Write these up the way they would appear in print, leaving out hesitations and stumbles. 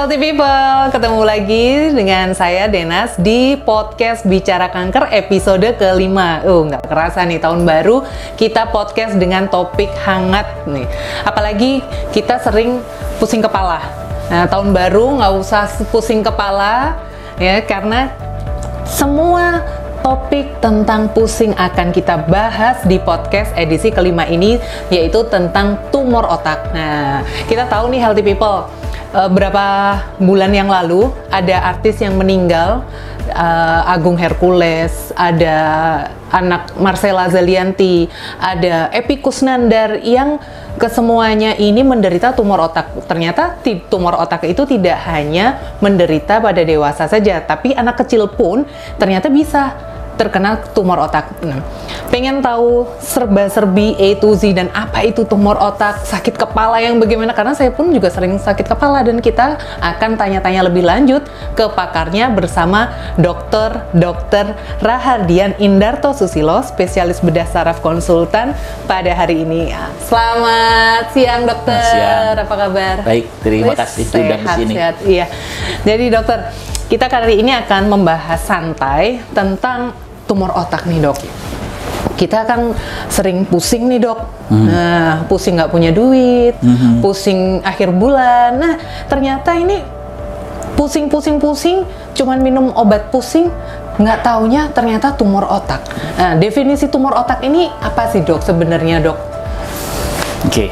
Healthy People, ketemu lagi dengan saya Denas di podcast Bicara Kanker episode kelima. Nggak kerasa nih, tahun baru kita podcast dengan topik hangat nih. Apalagi kita sering pusing kepala. Nah, tahun baru nggak usah pusing kepala ya, karena semua topik tentang pusing akan kita bahas di podcast edisi kelima ini, yaitu tentang tumor otak. Nah, kita tahu nih Healthy People, berapa bulan yang lalu ada artis yang meninggal, Agung Hercules, ada anak Marcella Zalianty, ada Epy Kusnandar yang kesemuanya ini menderita tumor otak. Ternyata tumor otak itu tidak hanya menderita pada dewasa saja, tapi anak kecil pun ternyata bisa terkena tumor otak. Nah, pengen tahu serba-serbi A to Z dan apa itu tumor otak, sakit kepala yang bagaimana, karena saya pun juga sering sakit kepala, dan kita akan tanya-tanya lebih lanjut ke pakarnya bersama Dr. Rahardian Indarto Susilo, spesialis bedah saraf konsultan pada hari ini. Selamat siang dokter. Siang. Apa kabar? Baik, terima kasih sudah di sini. Sehat. Iya. Jadi dokter, kita kali ini akan membahas santai tentang tumor otak nih dok. Kita kan sering pusing nih dok. Nah, pusing nggak punya duit, pusing akhir bulan. Nah, ternyata ini pusing, cuman minum obat pusing, nggak taunya ternyata tumor otak. Nah, definisi tumor otak ini apa sih dok sebenarnya dok? Oke,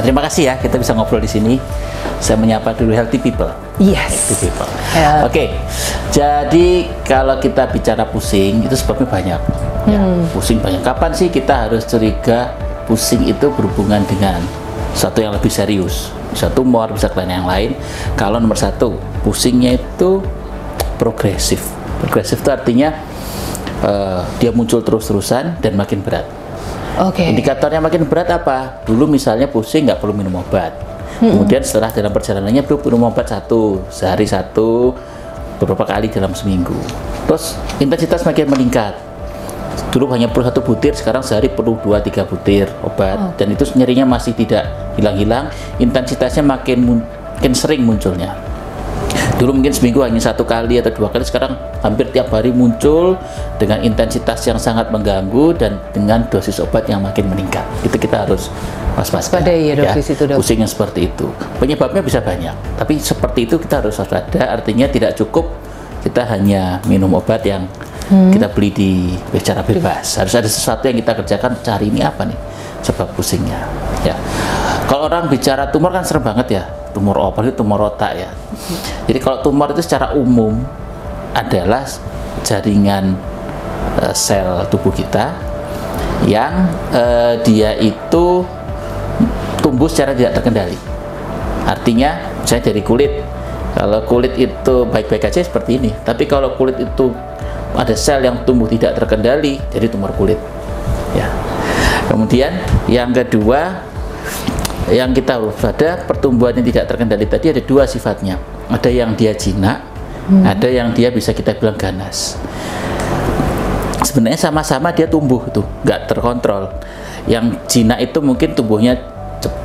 terima kasih ya kita bisa ngobrol di sini. Saya menyapa dulu Healthy People. Yes. Healthy People. Oke, jadi kalau kita bicara pusing itu sebabnya banyak. Ya, pusing banyak. Kapan sih kita harus curiga pusing itu berhubungan dengan sesuatu yang lebih serius? Bisa tumor, bisa kelainan yang lain. Kalau nomor satu, pusingnya itu progresif. Progresif itu artinya dia muncul terus-terusan dan makin berat. Oke. Indikatornya makin berat apa? Dulu misalnya pusing nggak perlu minum obat. Kemudian setelah dalam perjalanannya perlu minum obat sehari satu, beberapa kali dalam seminggu. Terus intensitas makin meningkat. Dulu hanya perlu 1 butir, sekarang sehari perlu 2-3 butir obat. Dan itu nyerinya masih tidak hilang-hilang. Intensitasnya makin sering munculnya. Dulu mungkin seminggu hanya 1 kali atau 2 kali, sekarang hampir tiap hari muncul dengan intensitas yang sangat mengganggu dan dengan dosis obat yang makin meningkat. Itu kita harus waspada ya, dok, di situ, dok. Pusing yang seperti itu. Penyebabnya bisa banyak, tapi seperti itu kita harus waspada. Artinya tidak cukup kita hanya minum obat yang kita beli secara bebas. Harus ada sesuatu yang kita kerjakan, cari ini apa nih sebab pusingnya. Ya. Kalau orang bicara tumor kan serem banget ya. Tumor otak itu tumor otak ya. Jadi kalau tumor itu secara umum adalah jaringan sel tubuh kita yang dia itu tumbuh secara tidak terkendali. Artinya, misalnya dari kulit. Kalau kulit itu baik-baik aja seperti ini. Tapi kalau kulit itu ada sel yang tumbuh tidak terkendali, jadi tumor kulit. Ya. Kemudian yang kedua, yang kita harus ada pertumbuhan yang tidak terkendali tadi ada 2 sifatnya. Ada yang dia jinak, ada yang dia bisa kita bilang ganas. Sebenarnya sama-sama dia tumbuh tuh, nggak terkontrol. Yang jinak itu mungkin tumbuhnya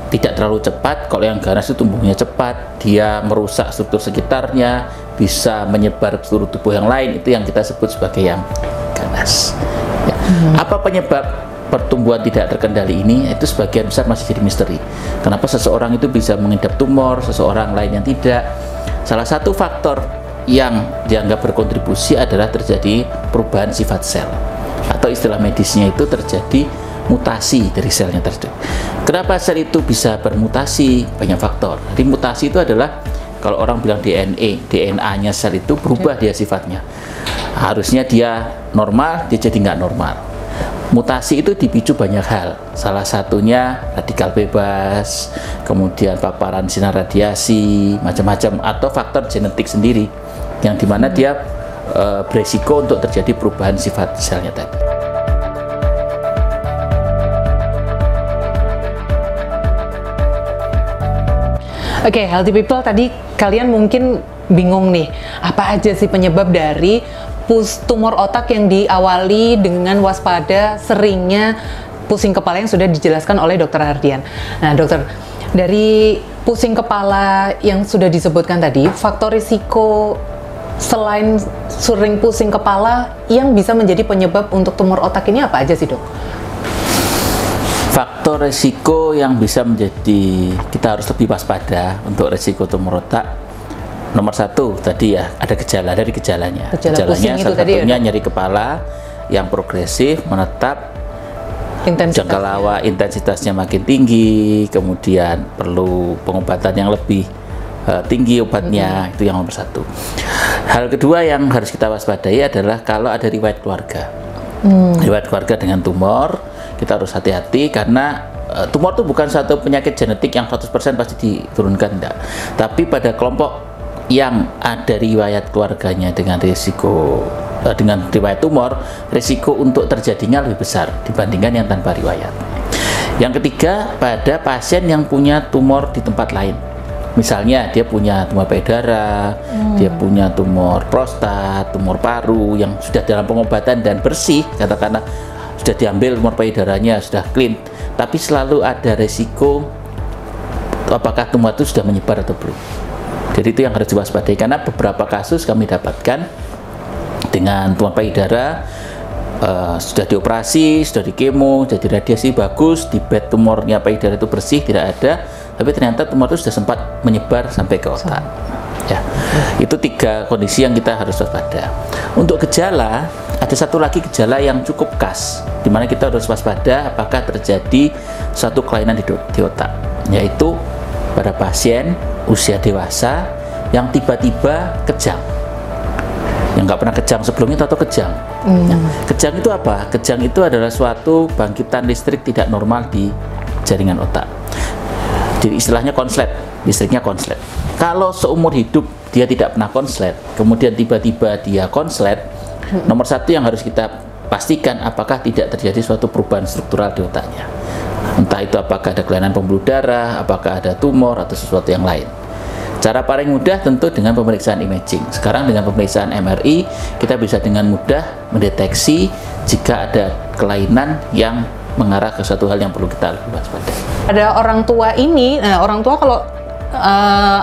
tidak terlalu cepat. Kalau yang ganas itu tumbuhnya cepat, dia merusak struktur sekitarnya, bisa menyebar ke seluruh tubuh yang lain. Itu yang kita sebut sebagai yang ganas. Ya. Apa penyebab pertumbuhan tidak terkendali ini? Itu sebagian besar masih jadi misteri. Kenapa seseorang itu bisa mengidap tumor, seseorang lain yang tidak? Salah satu faktor yang dianggap berkontribusi adalah terjadi perubahan sifat sel, atau istilah medisnya itu terjadi mutasi dari selnya tersebut. Kenapa sel itu bisa bermutasi? Banyak faktor. Jadi mutasi itu adalah, kalau orang bilang DNA-nya sel itu berubah dia sifatnya. Harusnya dia normal, dia jadi nggak normal. Mutasi itu dipicu banyak hal. Salah satunya radikal bebas, kemudian paparan sinar radiasi, macam-macam, atau faktor genetik sendiri, yang dimana dia beresiko untuk terjadi perubahan sifat selnya tadi. Oke, Healthy People, tadi kalian mungkin bingung nih, apa aja sih penyebab dari tumor otak yang diawali dengan waspada seringnya pusing kepala yang sudah dijelaskan oleh Dr. Rahardian. Nah, dokter, dari pusing kepala yang sudah disebutkan tadi, faktor risiko selain sering pusing kepala yang bisa menjadi penyebab untuk tumor otak ini apa aja sih, Dok? Faktor risiko yang bisa menjadi kita harus lebih waspada untuk risiko tumor otak. Nomor satu tadi ya, ada gejala dari gejalanya. Gejalanya salah satunya nyeri kepala yang progresif, menetap, jangka lawa intensitasnya makin tinggi, kemudian perlu pengobatan yang lebih tinggi obatnya, itu yang nomor satu. Hal kedua yang harus kita waspadai adalah kalau ada riwayat keluarga. Riwayat keluarga dengan tumor, kita harus hati-hati karena tumor itu bukan satu penyakit genetik yang 100% pasti diturunkan, enggak. Tapi pada kelompok yang ada riwayat keluarganya dengan risiko dengan riwayat tumor, risiko untuk terjadinya lebih besar dibandingkan yang tanpa riwayat. Yang ketiga, pada pasien yang punya tumor di tempat lain. Misalnya dia punya tumor payudara, dia punya tumor prostat, tumor paru yang sudah dalam pengobatan dan bersih, katakanlah sudah diambil tumor payudaranya, sudah clean, tapi selalu ada risiko apakah tumor itu sudah menyebar atau belum. Jadi itu yang harus diwaspadai, karena beberapa kasus kami dapatkan dengan tumor payudara sudah dioperasi, sudah dikemo, sudah diradiasi bagus, di bed tumornya payudara itu bersih, tidak ada, tapi ternyata tumor itu sudah sempat menyebar sampai ke otak. Ya, itu 3 kondisi yang kita harus waspada. Untuk gejala, ada satu lagi gejala yang cukup khas, di mana kita harus waspada apakah terjadi suatu kelainan di otak, yaitu pada pasien usia dewasa yang tiba-tiba kejang, yang nggak pernah kejang sebelumnya atau kejang. Nah, kejang itu apa? Kejang itu adalah suatu bangkitan listrik tidak normal di jaringan otak. Jadi istilahnya konslet, listriknya konslet. Kalau seumur hidup dia tidak pernah konslet, kemudian tiba-tiba dia konslet, nomor satu yang harus kita pastikan apakah tidak terjadi suatu perubahan struktural di otaknya. Entah itu apakah ada kelainan pembuluh darah, apakah ada tumor atau sesuatu yang lain. Cara paling mudah tentu dengan pemeriksaan imaging. Sekarang dengan pemeriksaan MRI kita bisa dengan mudah mendeteksi jika ada kelainan yang mengarah ke suatu hal yang perlu kita waspadai. Ada orang tua ini, orang tua kalau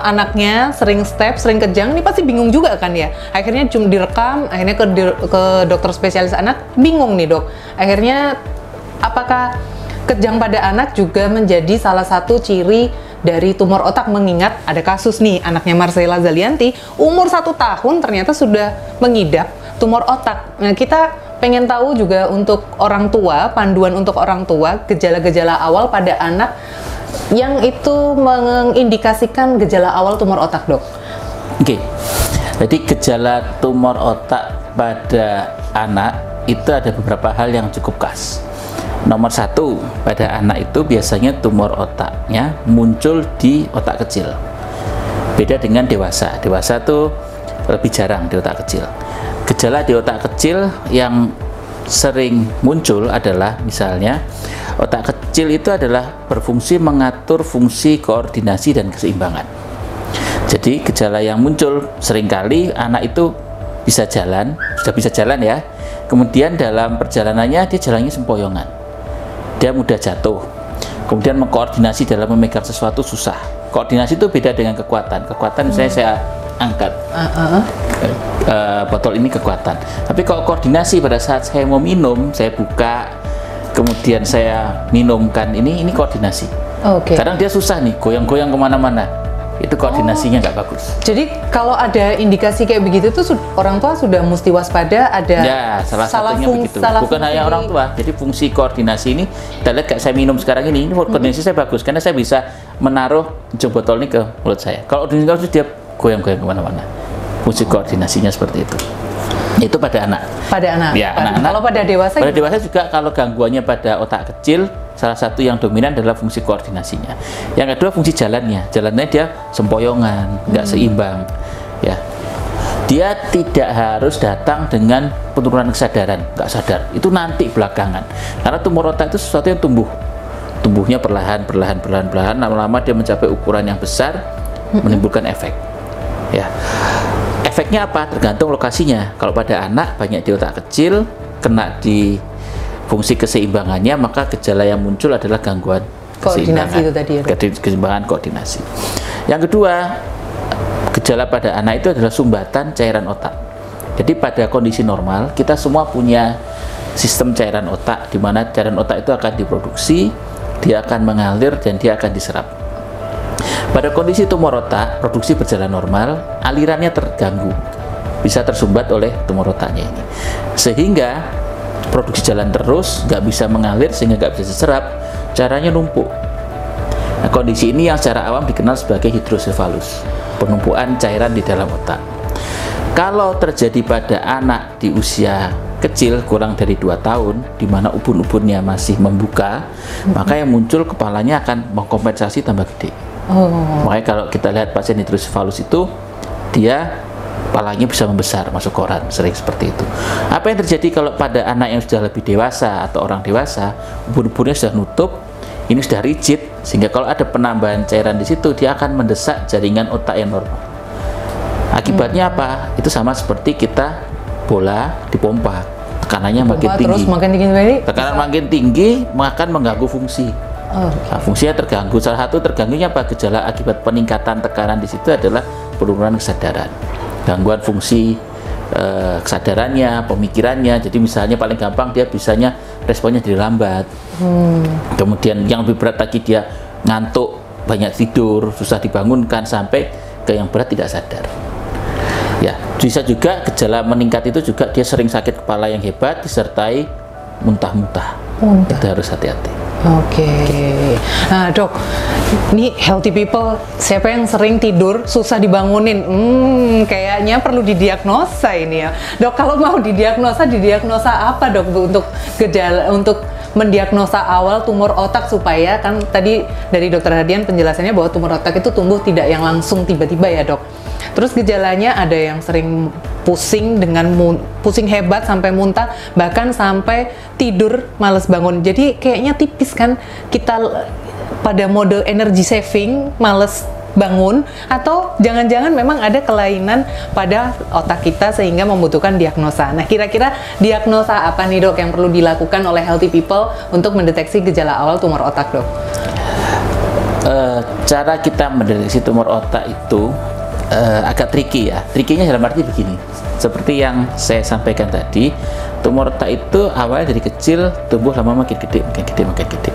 anaknya sering step, sering kejang, ini pasti bingung juga kan ya. Akhirnya cuma direkam, akhirnya ke dokter spesialis anak, bingung nih dok. Akhirnya apakah kejang pada anak juga menjadi salah satu ciri dari tumor otak, mengingat ada kasus nih anaknya Marcella Zalianti umur 1 tahun ternyata sudah mengidap tumor otak. Nah, kita pengen tahu juga untuk orang tua, panduan untuk orang tua, gejala-gejala awal pada anak yang itu mengindikasikan gejala awal tumor otak, dok. Oke. Jadi gejala tumor otak pada anak itu ada beberapa hal yang cukup khas. Nomor satu, pada anak itu biasanya tumor otaknya muncul di otak kecil. Beda dengan dewasa. Dewasa itu lebih jarang di otak kecil. Gejala di otak kecil yang sering muncul adalah misalnya otak kecil itu adalah berfungsi mengatur fungsi koordinasi dan keseimbangan. Jadi gejala yang muncul seringkali anak itu bisa jalan, sudah bisa jalan ya. Kemudian dalam perjalanannya dia jalannya sempoyongan. Dia mudah jatuh, kemudian mengkoordinasi dalam memegang sesuatu susah. Koordinasi itu beda dengan kekuatan. Kekuatan misalnya saya angkat botol ini kekuatan, tapi kalau koordinasi pada saat saya mau minum, saya buka, kemudian saya minumkan, ini koordinasi. Kadang dia susah nih, goyang-goyang kemana-mana, itu koordinasinya nggak bagus. Jadi kalau ada indikasi kayak begitu tuh orang tua sudah mesti waspada, ada ya, salah satunya begitu. Bukan hanya orang tua, jadi fungsi koordinasi ini kita lihat kayak saya minum sekarang ini koordinasi saya bagus karena saya bisa menaruh ujung botol ini ke mulut saya. Kalau koordinasi dia goyang-goyang kemana-mana, fungsi koordinasinya seperti itu. Itu pada anak. Pada anak. Ya, anak-anak. Kalau pada dewasa? Pada dewasa juga kalau gangguannya pada otak kecil, salah satu yang dominan adalah fungsi koordinasinya. Yang kedua fungsi jalannya. Jalannya dia sempoyongan, nggak seimbang. Ya, dia tidak harus datang dengan penurunan kesadaran, nggak sadar. Itu nanti belakangan. Karena tumor otak itu sesuatu yang tumbuhnya perlahan, lama-lama dia mencapai ukuran yang besar, menimbulkan efek. Ya. Efeknya apa? Tergantung lokasinya. Kalau pada anak banyak di otak kecil, kena di fungsi keseimbangannya, maka gejala yang muncul adalah gangguan Koordinasi itu tadi ya, Dok? Keseimbangan koordinasi. Yang kedua, gejala pada anak itu adalah sumbatan cairan otak. Jadi pada kondisi normal kita semua punya sistem cairan otak, di mana cairan otak itu akan diproduksi, dia akan mengalir dan dia akan diserap. Pada kondisi tumor otak, produksi berjalan normal, alirannya terganggu, bisa tersumbat oleh tumor otaknya ini, sehingga produksi jalan terus, nggak bisa mengalir sehingga nggak bisa diserap, caranya numpuk. Nah, kondisi ini yang secara awam dikenal sebagai hidrosefalus, penumpukan cairan di dalam otak. Kalau terjadi pada anak di usia kecil kurang dari 2 tahun, di mana ubun-ubunnya masih membuka, maka yang muncul kepalanya akan mengkompensasi tambah gede. Makanya kalau kita lihat pasien hidrosefalus itu, dia kepalanya bisa membesar, masuk koran, sering seperti itu. Apa yang terjadi kalau pada anak yang sudah lebih dewasa atau orang dewasa, ubun-ubunnya sudah nutup, ini sudah rigid, sehingga kalau ada penambahan cairan di situ, dia akan mendesak jaringan otak yang normal. Akibatnya apa? Itu sama seperti kita bola dipompa, tekanannya makin tinggi. Terus makin tinggi, tekanan makin tinggi, akan mengganggu fungsi. Nah, fungsinya terganggu. Salah satu terganggunya apa? Gejala akibat peningkatan tekanan di situ adalah penurunan kesadaran, gangguan fungsi kesadarannya, pemikirannya. Jadi misalnya paling gampang dia bisanya responnya jadi lambat. Kemudian yang lebih berat lagi dia ngantuk, banyak tidur, susah dibangunkan, sampai ke yang berat tidak sadar. Ya, bisa juga gejala meningkat itu juga dia sering sakit kepala yang hebat disertai muntah-muntah. Itu harus hati-hati. Oke. Nah, Dok, ini healthy people, siapa yang sering tidur susah dibangunin? Kayaknya perlu didiagnosa ini ya. Dok, kalau mau didiagnosa apa, Dok, untuk gejala, untuk mendiagnosa awal tumor otak, supaya kan tadi dari Dokter Hadian penjelasannya bahwa tumor otak itu tumbuh tidak yang langsung tiba-tiba ya, Dok. Terus gejalanya ada yang sering pusing dengan pusing hebat sampai muntah, bahkan sampai tidur males bangun. Jadi kayaknya tipis kan kita pada mode energy saving, males bangun, atau jangan-jangan memang ada kelainan pada otak kita sehingga membutuhkan diagnosa. Nah, kira-kira diagnosa apa nih, Dok, yang perlu dilakukan oleh healthy people untuk mendeteksi gejala awal tumor otak, Dok? Cara kita mendeteksi tumor otak itu agak tricky ya. Trickynya dalam arti begini, seperti yang saya sampaikan tadi, tumor otak itu awalnya dari kecil, tumbuh lama makin gede, makin gede, makin gede.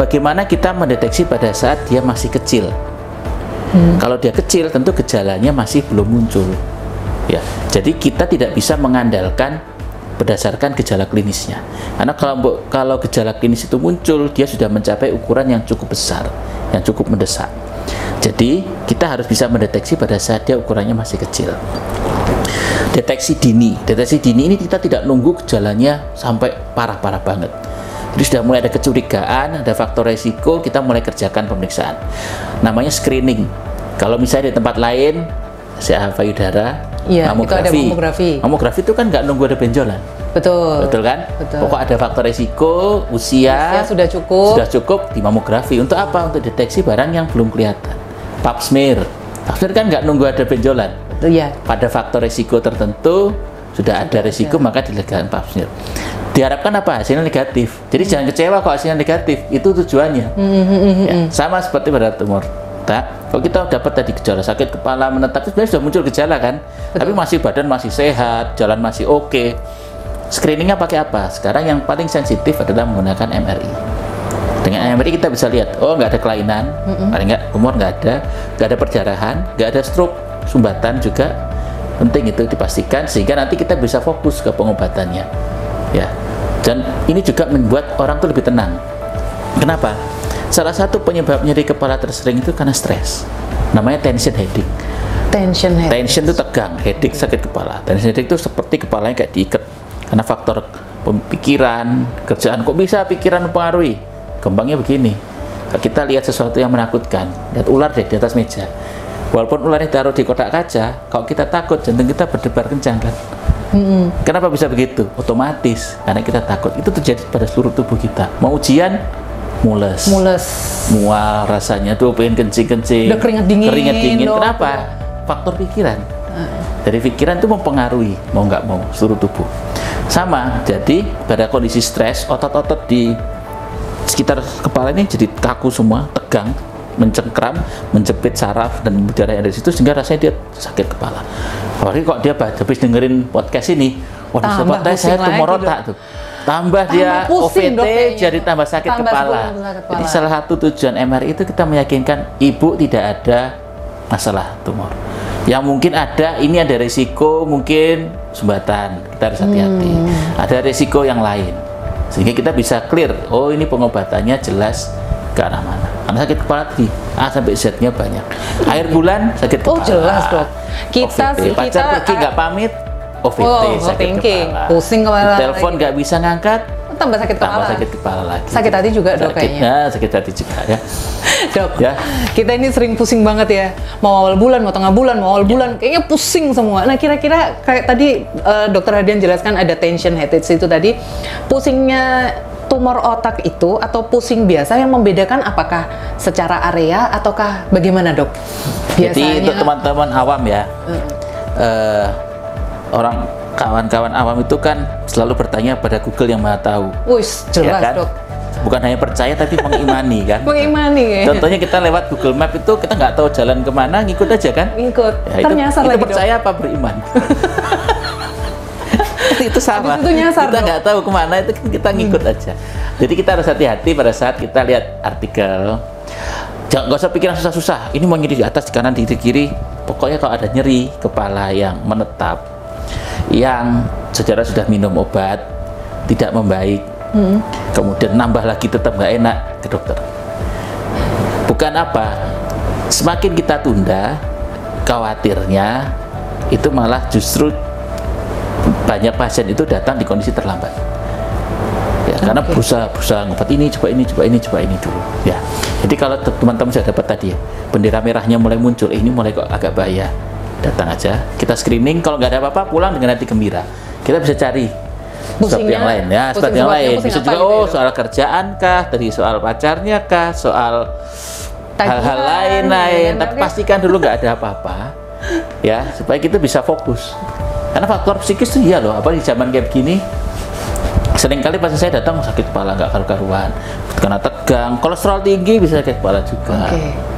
Bagaimana kita mendeteksi pada saat dia masih kecil? Kalau dia kecil, tentu gejalanya masih belum muncul. Ya, jadi kita tidak bisa mengandalkan berdasarkan gejala klinisnya. Karena kalau gejala klinis itu muncul, dia sudah mencapai ukuran yang cukup besar, yang cukup mendesak. Jadi kita harus bisa mendeteksi pada saat dia ukurannya masih kecil. Deteksi dini ini kita tidak nunggu gejalanya sampai parah-parah banget. Jadi sudah mulai ada kecurigaan, ada faktor resiko, kita mulai kerjakan pemeriksaan. Namanya screening. Kalau misalnya di tempat lain, CA payudara, mamografi. Mamografi itu kan nggak nunggu ada benjolan. Betul kan? Betul. Pokok ada faktor resiko, usia sudah cukup di mamografi. Untuk apa? Untuk deteksi barang yang belum kelihatan. Pap smear kan nggak nunggu ada benjolan. Iya. Pada faktor resiko tertentu sudah ada resiko, maka dilakukan pap smear. Diharapkan apa? Hasilnya negatif. Jadi jangan kecewa kalau hasilnya negatif. Itu tujuannya. Ya, sama seperti pada tumor otak. Kalau kita dapat tadi gejala sakit kepala menetap, sebenarnya sudah muncul gejala kan. Betul. Tapi masih badan masih sehat, jalan masih oke. Screeningnya pakai apa? Sekarang yang paling sensitif adalah menggunakan MRI. Dengan MRI kita bisa lihat, oh nggak ada kelainan, paling nggak tumor nggak ada perdarahan, nggak ada stroke, sumbatan juga penting itu dipastikan, sehingga nanti kita bisa fokus ke pengobatannya. Ya, dan ini juga membuat orang tuh lebih tenang. Kenapa? Salah satu penyebab nyeri kepala tersering itu karena stres. Namanya tension headache. Tension itu tegang, headache sakit kepala. Tension headache itu seperti kepalanya kayak diikat. Karena faktor pemikiran, kerjaan, kok bisa pikiran mempengaruhi? Gampangnya begini, kita lihat sesuatu yang menakutkan, lihat ular deh di atas meja. Walaupun ularnya taruh di kotak kaca, kalau kita takut, jantung kita berdebar kencang kan? Kenapa bisa begitu? Otomatis, karena kita takut. Itu terjadi pada seluruh tubuh kita. Mau ujian, mules, mual rasanya tuh, pengen kencing-kencing, udah keringat dingin. Kenapa? Faktor pikiran. Dari pikiran itu mempengaruhi, mau nggak mau, seluruh tubuh. Sama, jadi pada kondisi stres, otot-otot di sekitar kepala ini jadi kaku semua, tegang, mencengkram, menjepit saraf dan udara yang ada di situ, sehingga rasanya dia sakit kepala. Apalagi kok dia habis dengerin podcast ini, waduh sebetulnya saya tumor otak tuh. Tambah dia pusing, OVT, jadi tambah sakit kepala. Jadi salah satu tujuan MRI itu kita meyakinkan ibu tidak ada masalah tumor. Yang mungkin ada, ini ada risiko mungkin sumbatan, kita harus hati-hati. Ada risiko yang lain, sehingga kita bisa clear, oh ini pengobatannya jelas ke arah mana. Karena sakit kepala tadi A sampai Z-nya banyak. Air bulan sakit kepala. Oh jelas dok. Pacar pergi nggak pamit, OVT, sakit kepala. Pusing kepala. Telepon nggak bisa ngangkat, tambah sakit kepala. Tambah sakit kepala lagi. Sakit hati juga dok kayaknya. Ya, sakit hati juga ya. Dok, ya. Kita ini sering pusing banget ya. Mau awal bulan, mau tengah bulan, mau awal bulan, kayaknya pusing semua. Nah kira-kira kayak tadi Dokter Hadian jelaskan ada tension headache itu tadi. Pusingnya tumor otak itu atau pusing biasa yang membedakan apakah secara area ataukah bagaimana dok? Biasanya. Jadi untuk teman-teman awam ya, orang kawan-kawan awam itu kan selalu bertanya pada Google yang Maha Tahu. Wih, jelas ya kan? dok. Bukan hanya percaya tapi mengimani kan. Mengimani. Contohnya kita lewat Google Map itu kita nggak tahu jalan kemana, ngikut aja kan? Ngikut. Ya, Ternyasar lagi. Itu percaya dok. Apa beriman? Itu sama. Itu nyasar, kita nggak tahu kemana, itu kita ngikut aja. Jadi kita harus hati-hati pada saat kita lihat artikel. Jangan, nggak usah pikiran susah-susah. Ini mau nyeri di atas, di kanan, di kiri. Pokoknya kalau ada nyeri kepala yang menetap, yang secara sudah minum obat tidak membaik, kemudian nambah lagi tetap nggak enak, ke dokter. Bukan apa, semakin kita tunda, khawatirnya itu malah justru banyak pasien itu datang di kondisi terlambat. Ya, karena berusaha ngobat ini, coba ini dulu. Ya, jadi kalau teman-teman sudah dapat tadi ya, bendera merahnya mulai muncul, ini mulai kok agak bahaya, datang aja, kita screening. Kalau nggak ada apa-apa, pulang dengan hati gembira. Kita bisa cari sebab yang lain ya, sebab yang lain bisa juga gitu soal kerjaan kah, tadi soal pacarnya kah, soal hal-hal lain. Tapi pastikan dulu nggak ada apa-apa ya, supaya kita bisa fokus. Karena faktor psikis itu iya loh, apa di zaman kayak begini seringkali pas saya datang sakit kepala nggak karu-karuan karena tegang, kolesterol tinggi bisa sakit kepala juga.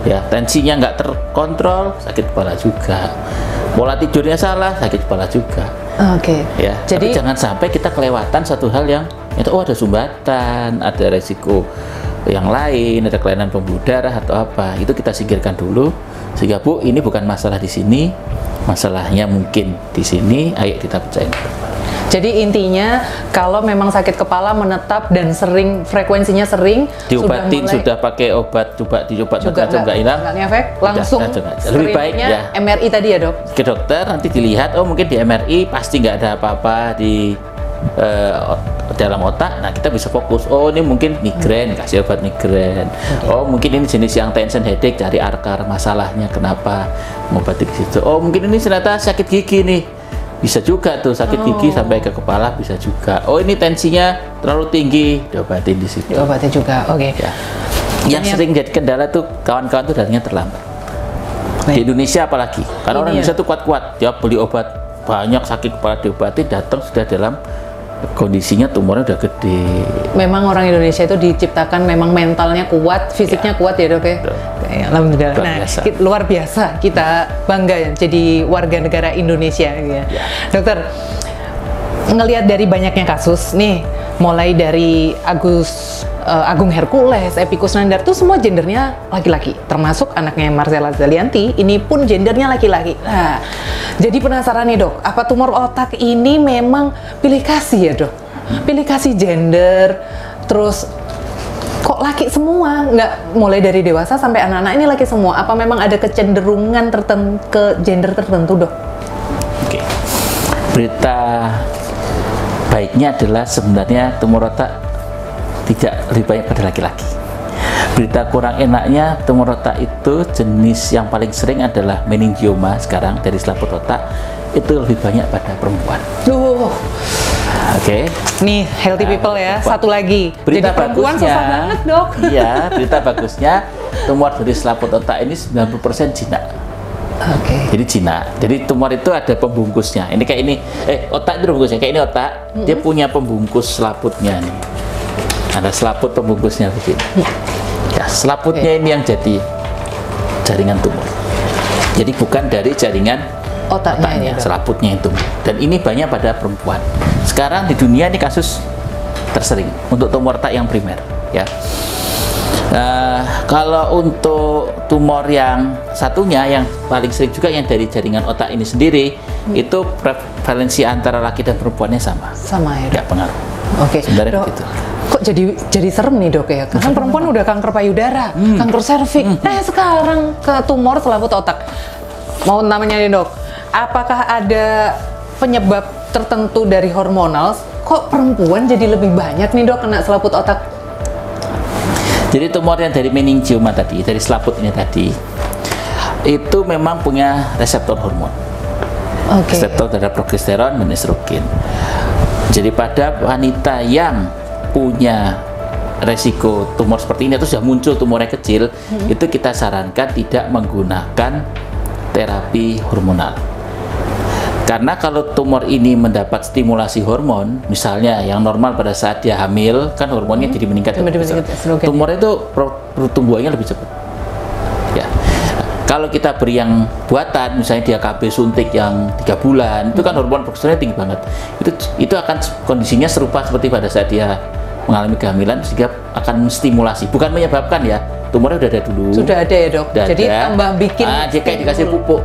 Ya, tensinya nggak terkontrol sakit kepala juga, pola tidurnya salah sakit kepala juga. Ya, jadi tapi jangan sampai kita kelewatan satu hal yang itu, oh ada sumbatan, ada resiko yang lain, ada kelainan pembuluh darah atau apa, itu kita singkirkan dulu. Sehingga Bu, ini bukan masalah di sini, masalahnya mungkin di sini, ayo kita percaya. Jadi intinya kalau memang sakit kepala menetap dan sering, frekuensinya sering, diobatin, sudah pakai obat, coba dicoba macam-macam nggak hilang, nggak ngefek, langsung lebih baik ya MRI tadi ya dok? Ke dokter, nanti dilihat, oh mungkin di MRI pasti nggak ada apa-apa di dalam otak. Nah kita bisa fokus, oh ini mungkin migrain, kasih obat migrain. Oh mungkin ini jenis yang tension headache, cari akar masalahnya kenapa, ngobati ke situ. Oh mungkin ini ternyata sakit gigi nih, bisa juga tuh sakit gigi sampai ke kepala, bisa juga. Oh ini tensinya terlalu tinggi, diobatin di situ. Diobatin juga, oke. Ya. Yang sering jadi kendala tuh kawan-kawan tuh datangnya terlambat. Di Indonesia apalagi, karena orang Indonesia tuh kuat-kuat, dia beli obat banyak, sakit kepala diobatin, datang sudah dalam kondisinya tumornya udah gede. Memang orang Indonesia itu diciptakan memang mentalnya kuat, fisiknya kuat ya dok ya. Alhamdulillah. Nah, luar biasa, kita bangga ya jadi warga negara Indonesia ya. Dokter, ngelihat dari banyaknya kasus nih, mulai dari Agung Hercules, Epy Kusnandar tuh semua gendernya laki-laki, termasuk anaknya Marcella Zalianty, ini pun gendernya laki-laki. Nah, jadi penasaran nih dok, apa tumor otak ini memang pilih kasih ya dok? Pilih kasih gender, terus kok laki semua, nggak mulai dari dewasa sampai anak-anak ini laki semua? Apa memang ada kecenderungan tertentu ke gender tertentu dok? Oke, berita baiknya adalah sebenarnya tumor otak tidak lebih banyak pada laki-laki. Berita kurang enaknya, tumor otak itu jenis yang paling sering adalah meningioma sekarang dari selaput otak, itu lebih banyak pada perempuan. Oke. Nih healthy people ya, satu lagi. Berita jadi perempuan susah banget dok. Iya, berita bagusnya tumor dari selaput otak ini 90% jinak. Jadi jinak. Jadi tumor itu ada pembungkusnya. Ini kayak ini, otak itu pembungkusnya. Kayak ini otak, dia punya pembungkus selaputnya nih. ada selaput pembungkusnya begini. Ya, selaputnya ini yang jadi jaringan tumor. Jadi bukan dari jaringan otaknya, selaputnya itu. Dan ini banyak pada perempuan. Sekarang di dunia ini kasus tersering untuk tumor otak yang primer. Ya. Kalau untuk tumor yang satunya yang paling sering juga yang dari jaringan otak ini sendiri, itu prevalensi antara laki dan perempuannya sama. Sama ya, Dok? Ya, pengaruh. Oke, sebenarnya Dok, begitu. Kok jadi serem nih, Dok ya? Karena perempuan udah kanker payudara, kanker serviks, sekarang ke tumor selaput otak. Mau namanya nih, Dok, apakah ada penyebab tertentu dari hormonal? Kok perempuan jadi lebih banyak nih, Dok, kena selaput otak? Jadi tumor yang dari meningioma tadi, dari selaput ini tadi, itu memang punya reseptor hormon. Reseptor terhadap progesteron dan estrogen. Jadi pada wanita yang punya resiko tumor seperti ini atau sudah muncul tumornya kecil, itu kita sarankan tidak menggunakan terapi hormonal. Karena kalau tumor ini mendapat stimulasi hormon, misalnya yang normal pada saat dia hamil, kan hormonnya jadi meningkat. Tumor itu pertumbuhannya lebih cepat. Ya. Kalau kita beri yang buatan, misalnya dia KB suntik yang 3 bulan, itu kan hormon progesteronnya tinggi banget. Itu akan kondisinya serupa seperti pada saat dia mengalami kehamilan, sehingga akan menstimulasi, bukan menyebabkan ya. Tumornya udah ada dulu. Sudah ada ya, Dok. Jadi tambah bikin. Dia kayak dikasih pupuk.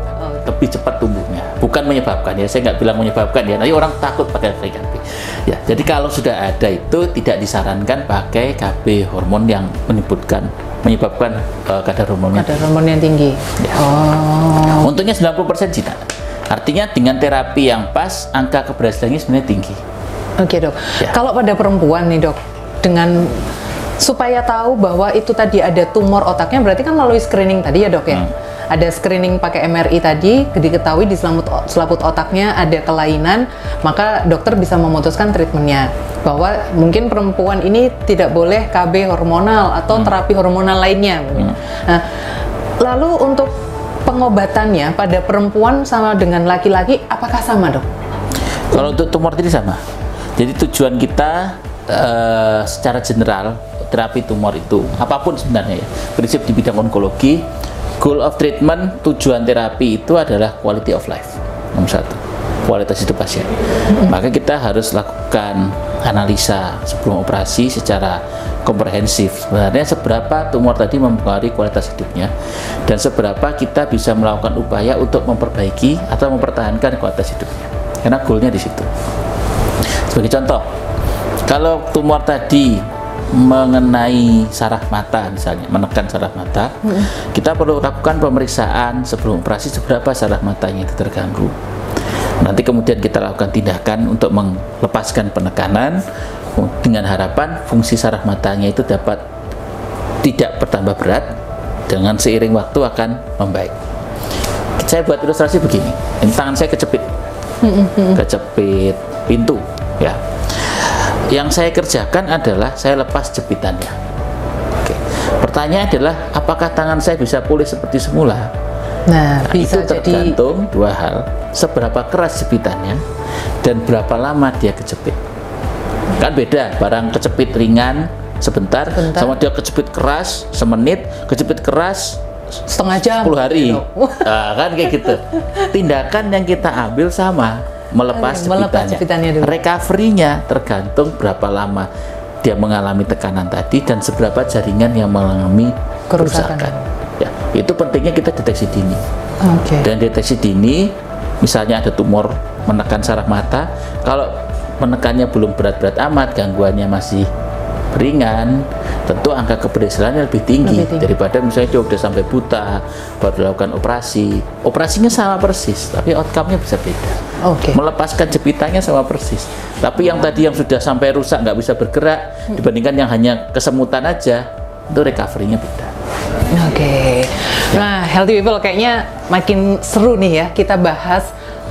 Lebih cepat tumbuhnya, bukan menyebabkan ya. Saya nggak bilang menyebabkan ya. Nanti orang takut pakai KB. Ya, jadi kalau sudah ada itu tidak disarankan pakai KB hormon yang menyebabkan kadar hormonnya. Kadar hormon yang tinggi. Ya. Untungnya 90% Cina. Artinya dengan terapi yang pas, angka keberhasilannya sebenarnya tinggi. Oke, Dok. Ya. Kalau pada perempuan nih, Dok, dengan supaya tahu bahwa itu tadi ada tumor otaknya, berarti kan melalui screening tadi ya, Dok ya? Ada screening pakai MRI tadi, diketahui di selaput otaknya ada kelainan, maka dokter bisa memutuskan treatmentnya. Bahwa mungkin perempuan ini tidak boleh KB hormonal atau terapi hormonal lainnya. Nah, lalu untuk pengobatannya pada perempuan sama dengan laki-laki, apakah sama, Dok? Kalau untuk tumor tadi sama. Jadi tujuan kita secara general, terapi tumor itu, apapun sebenarnya ya, prinsip di bidang onkologi, goal of treatment, tujuan terapi itu adalah quality of life. Nomor 1, kualitas hidup pasien. Maka kita harus lakukan analisa sebelum operasi secara komprehensif. Sebenarnya seberapa tumor tadi mempengaruhi kualitas hidupnya dan seberapa kita bisa melakukan upaya untuk memperbaiki atau mempertahankan kualitas hidupnya. Karena goalnya di situ. Sebagai contoh, kalau tumor tadi mengenai saraf mata, misalnya menekan saraf mata, kita perlu lakukan pemeriksaan sebelum operasi seberapa saraf matanya itu terganggu. Nanti kemudian kita lakukan tindakan untuk melepaskan penekanan dengan harapan fungsi saraf matanya itu dapat tidak bertambah berat, dengan seiring waktu akan membaik. Saya buat ilustrasi begini, ini tangan saya kejepit pintu ya. Yang saya kerjakan adalah saya lepas jepitannya. Oke. Pertanyaan adalah apakah tangan saya bisa pulih seperti semula? Nah, bisa itu tergantung dua hal, seberapa keras jepitannya dan berapa lama dia kejepit. Kan beda, barang kejepit ringan sebentar sama dia kejepit keras semenit, kejepit keras setengah jam, 10 hari. Nah, kan kayak gitu. Tindakan yang kita ambil sama, melepas jepitannya. Recovery-nya tergantung berapa lama dia mengalami tekanan tadi dan seberapa jaringan yang mengalami kerusakan. Ya, itu pentingnya kita deteksi dini. Dan deteksi dini, misalnya ada tumor menekan saraf mata, kalau menekannya belum berat-berat amat, gangguannya masih ringan, tentu angka keberhasilannya lebih tinggi daripada misalnya dia udah sampai buta baru dilakukan operasi. Operasinya sama persis, tapi outcome-nya bisa beda. Melepaskan jepitannya sama persis, tapi yang tadi yang sudah sampai rusak nggak bisa bergerak dibandingkan yang hanya kesemutan aja, itu recovery-nya beda. Nah, healthy people kayaknya makin seru nih ya kita bahas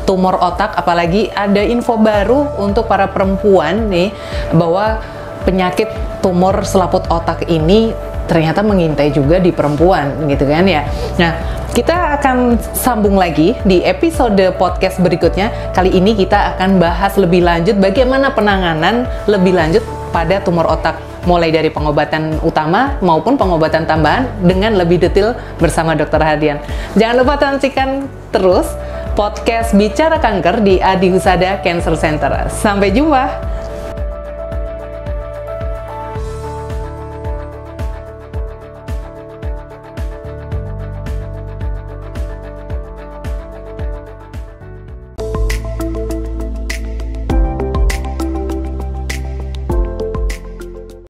tumor otak, apalagi ada info baru untuk para perempuan nih bahwa penyakit tumor selaput otak ini ternyata mengintai juga di perempuan gitu kan ya. Nah, kita akan sambung lagi di episode podcast berikutnya. Kali ini kita akan bahas lebih lanjut bagaimana penanganan lebih lanjut pada tumor otak, mulai dari pengobatan utama maupun pengobatan tambahan dengan lebih detail bersama Dr. Hardian. Jangan lupa saksikan terus podcast Bicara Kanker di Adi Husada Cancer Center. Sampai jumpa!